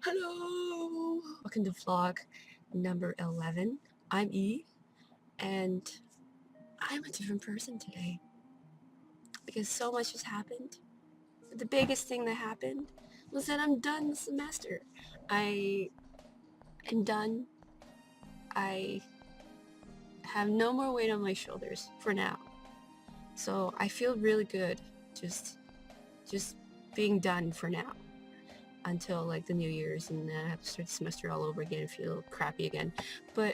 Hello! Welcome to vlog number 11. I'm E, and I'm a different person today because so much has happened. The biggest thing that happened was that I'm done the semester. I am done. I have no more weight on my shoulders for now. So I feel really good just being done for now until like the New Year's, and then I have to start the semester all over again and feel crappy again. But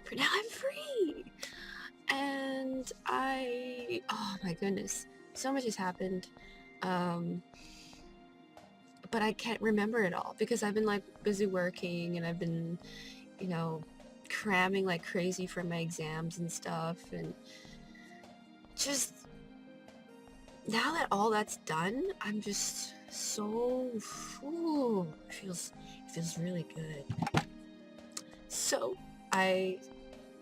for now I'm free, and oh my goodness, so much has happened, but I can't remember it all because I've been like busy working, and I've been, cramming like crazy for my exams and stuff, and just now that all that's done, I'm just so, it feels really good. So I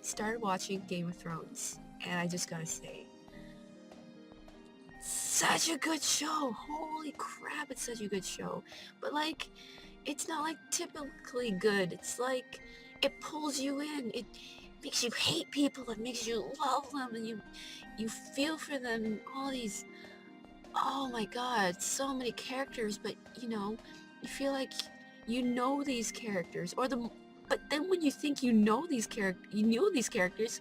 started watching Game of Thrones, and I just gotta say, such a good show. Holy crap, it's such a good show. But like, it's not like typically good. It's like, it pulls you in. It makes you hate people. It makes you love them, and you feel for them, and all these, oh my god, so many characters, but you feel like you know these characters, but then when you think you know these characters,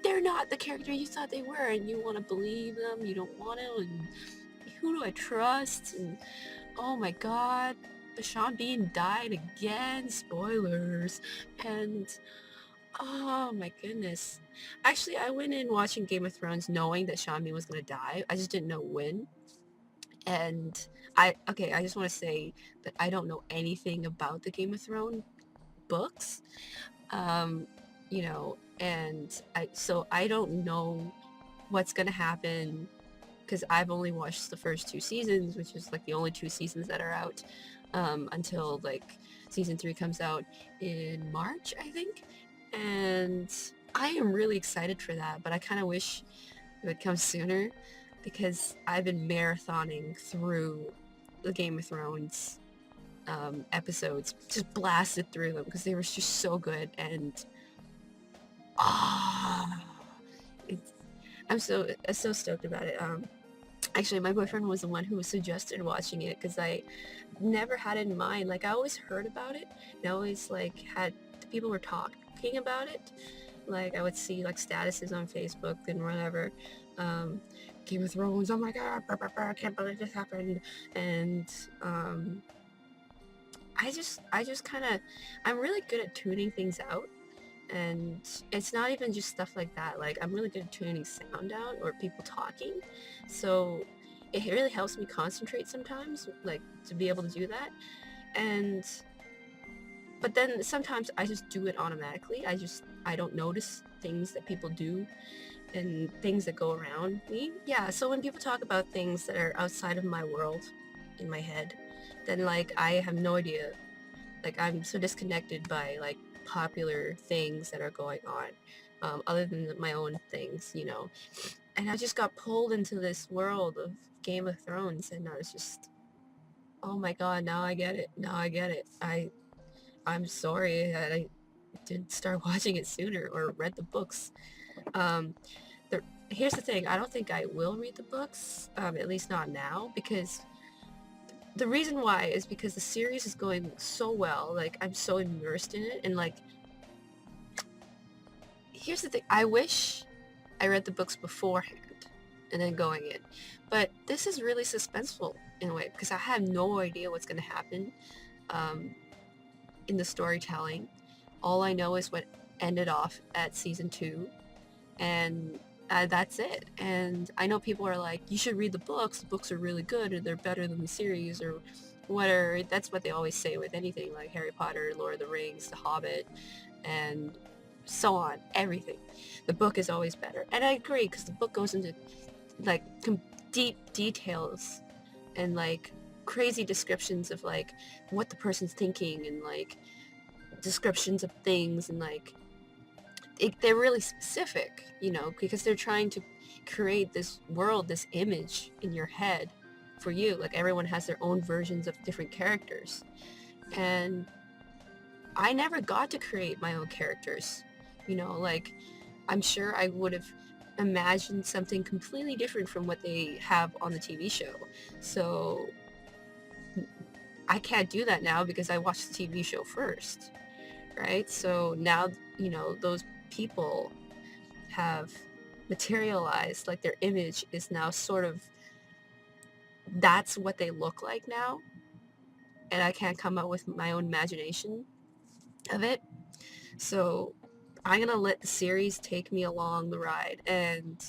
they're not the character you thought they were, and you want to believe them, you don't want to, and who do I trust? And oh my god, Sean Bean died again, spoilers, and oh my goodness. Actually, I went in watching Game of Thrones knowing that Sean Bean was gonna die. I just didn't know when. And I just want to say that I don't know anything about the Game of Thrones books. Um, and I don't know what's gonna happen because I've only watched the first 2 seasons, which is like the only 2 seasons that are out, until like season 3 comes out in March, I think. And I am really excited for that, but I kind of wish it would come sooner because I've been marathoning through the Game of Thrones episodes, just blasted through them because they were just so good. And ah, it's, I'm so stoked about it. Actually, my boyfriend was the one who suggested watching it because I never had it in mind. Like, I always heard about it, and I always like had people were talking about it. Like, I would see like statuses on Facebook and whatever. Game of Thrones, oh my god, I can't believe this happened. And I just kind of, I'm really good at tuning things out. And it's not even just stuff like that. Like, I'm really good at tuning sound out or people talking. So it really helps me concentrate sometimes, like, to be able to do that. And but then sometimes I just do it automatically. I don't notice things that people do and things that go around me. Yeah, so when people talk about things that are outside of my world in my head, then like I have no idea. Like, I'm so disconnected by like popular things that are going on, other than my own things. And I just got pulled into this world of Game of Thrones, and I was just, oh my god, now I get it. Now I get it. I'm sorry that I didn't start watching it sooner or read the books. Um, Here's the thing, I don't think I will read the books, at least not now, because the reason why is because the series is going so well. Like, I'm so immersed in it, and like, here's the thing, I wish I read the books beforehand and then going in, but this is really suspenseful in a way because I have no idea what's going to happen in the storytelling. All I know is what ended off at season 2, and that's it. And I know people are like, you should read the books are really good, or they're better than the series, or whatever. That's what they always say with anything like Harry Potter, Lord of the Rings, The Hobbit, and so on, everything. The book is always better, and I agree because the book goes into like deep details and like crazy descriptions of like what the person's thinking, and like descriptions of things, and like they're really specific, because they're trying to create this world, this image in your head for you. Like, everyone has their own versions of different characters, And I never got to create my own characters. Like, I'm sure I would have imagined something completely different from what they have on the TV show. So I can't do that now because I watched the TV show first, right? So now, those people have materialized, like their image is now sort of, that's what they look like now. And I can't come up with my own imagination of it. So I'm gonna let the series take me along the ride, and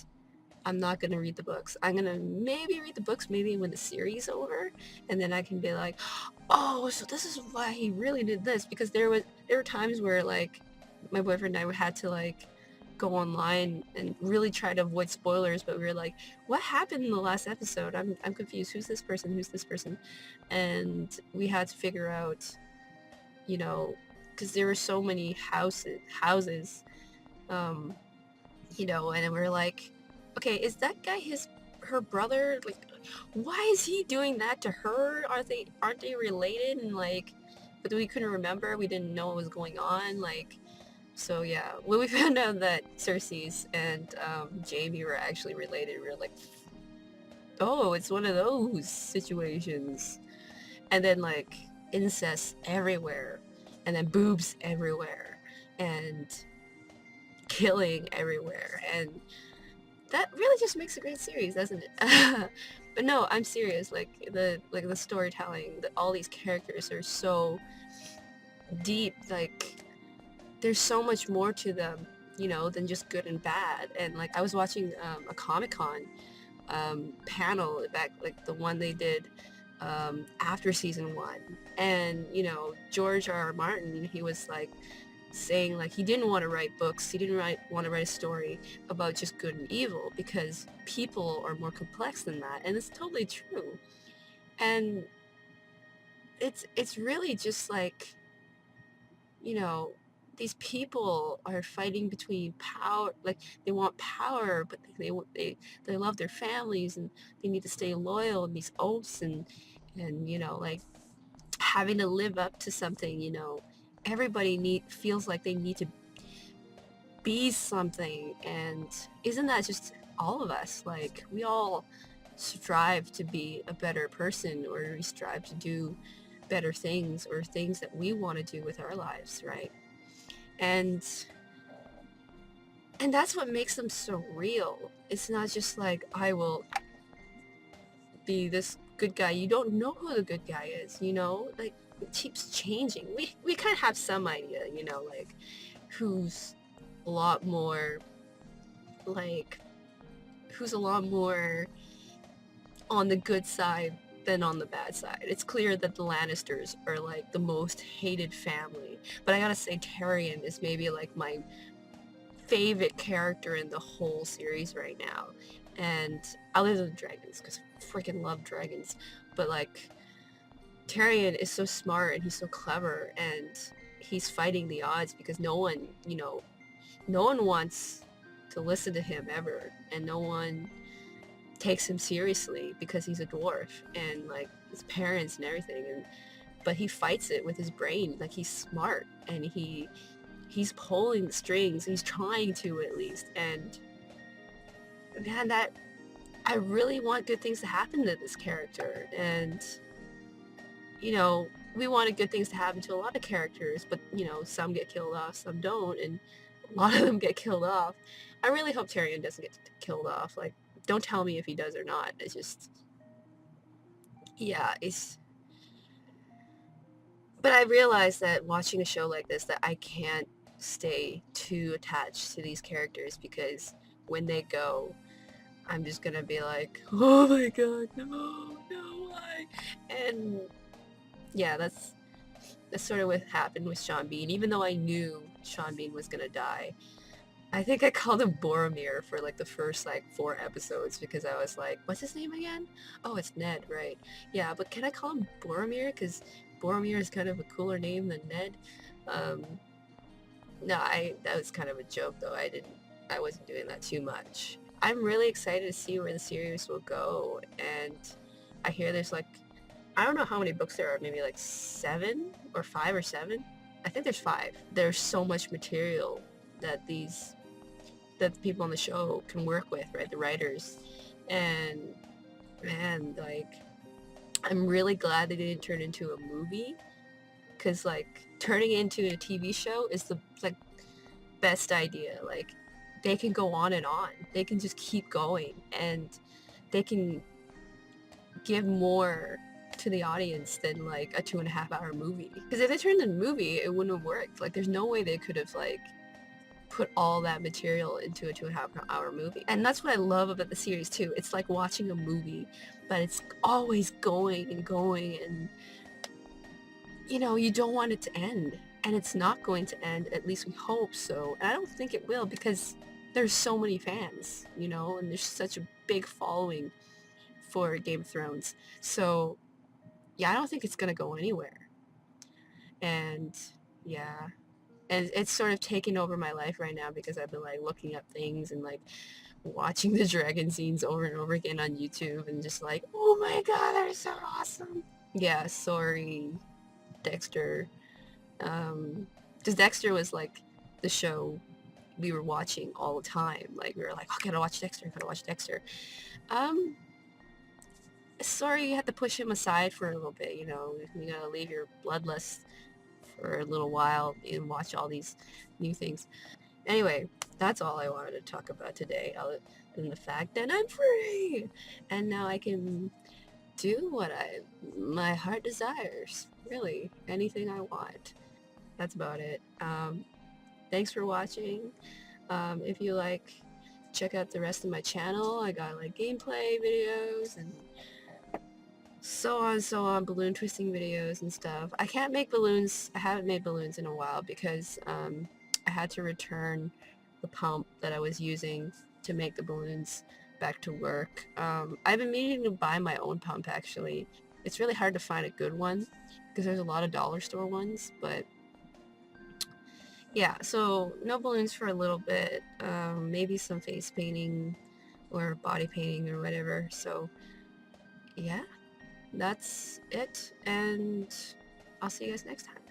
I'm not gonna read the books. I'm gonna maybe read the books maybe when the series is over, and then I can be like, oh, so this is why he really did this, because there were times where like my boyfriend and I had to like go online and really try to avoid spoilers, but we were like, what happened in the last episode? I'm confused. Who's this person? Who's this person? And we had to figure out, because there were so many houses, um, and we're like, okay, is that guy her brother? Like, why is he doing that to her? Aren't they related? And like, but we couldn't remember. We didn't know what was going on. Like, so yeah, when we found out that Cersei's and Jaime were actually related, we were like, oh, it's one of those situations. And then like incest everywhere, and then boobs everywhere, and killing everywhere, and that really just makes a great series, doesn't it? But no, I'm serious. Like the storytelling, all these characters are so deep. Like there's so much more to them, than just good and bad. And like I was watching a Comic-Con panel back, like the one they did after season 1, and George R.R. Martin, he was like saying like he didn't want to write books, he didn't want to write a story about just good and evil, because people are more complex than that, and it's totally true. And it's really just like, these people are fighting between power, like they want power, but they love their families, and they need to stay loyal, and these oaths, and like having to live up to something. Everybody feels like they need to be something. And isn't that just all of us? Like we all strive to be a better person, or we strive to do better things, or things that we want to do with our lives, right? And that's what makes them so real. It's not just like, I will be this good guy. You don't know who the good guy is, like it keeps changing. We kind of have some idea, like who's a lot more like who's a lot more on the good side than on the bad side. It's clear that the Lannisters are like the most hated family, but I gotta say Tyrion is maybe like my favorite character in the whole series right now. And other than dragons, because I freaking love dragons, but like Tyrion is so smart, and he's so clever, and he's fighting the odds, because no one wants to listen to him ever, and no one takes him seriously because he's a dwarf, and like his parents and everything, but he fights it with his brain. Like he's smart, and he's pulling the strings, he's trying to, at least. And man, that I really want good things to happen to this character. And we wanted good things to happen to a lot of characters, but some get killed off, some don't, and a lot of them get killed off. I really hope Tyrion doesn't get killed off. Like, don't tell me if he does or not. It's just, yeah, but I realized that watching a show like this, that I can't stay too attached to these characters, because when they go, I'm just gonna be like, oh my god, no, why? And yeah, that's sort of what happened with Sean Bean. Even though I knew Sean Bean was gonna die, I think I called him Boromir for like the first like 4 episodes, because I was like, what's his name again? Oh, it's Ned, right? Yeah, but can I call him Boromir? Because Boromir is kind of a cooler name than Ned. No, that was kind of a joke though. I wasn't doing that too much. I'm really excited to see where the series will go, and I hear there's like I don't know how many books there are, maybe like 7 or 5 or 7. I think there's 5. There's so much material that the people on the show can work with, right? The writers. And man, like, I'm really glad they didn't turn into a movie, because like turning it into a TV show is the like best idea. Like, they can go on and on. They can just keep going, and they can give more to the audience than like a 2.5 hour movie. Because if they turned it into a movie, it wouldn't have worked. Like, there's no way they could have like put all that material into a 2.5 hour movie. And that's what I love about the series too. It's like watching a movie, but it's always going and going, and you know, you don't want it to end. And it's not going to end, at least we hope so. And I don't think it will, because there's so many fans, you know, and there's such a big following for Game of Thrones. So yeah, I don't think it's gonna go anywhere. And yeah, and it's sort of taking over my life right now, because I've been like looking up things and like watching the dragon scenes over and over again on YouTube, and just like, oh my god, they're so awesome. Yeah, sorry, Dexter. Because Dexter was like the show we were watching all the time. Like, we were like, oh, gotta watch Dexter, gotta watch Dexter. Sorry you had to push him aside for a little bit, you know. You gotta leave your bloodlust for a little while and watch all these new things. Anyway, that's all I wanted to talk about today, other than the fact that I'm free, and now I can do what my heart desires. Really, anything I want. That's about it. Thanks for watching. If you like, check out the rest of my channel. I got like gameplay videos and so on, balloon twisting videos and stuff. I can't make balloons. I haven't made balloons in a while, because I had to return the pump that I was using to make the balloons back to work. I've been meaning to buy my own pump, actually. It's really hard to find a good one, because there's a lot of dollar store ones, but yeah, so no balloons for a little bit. Maybe some face painting or body painting or whatever. So yeah, that's it, and I'll see you guys next time.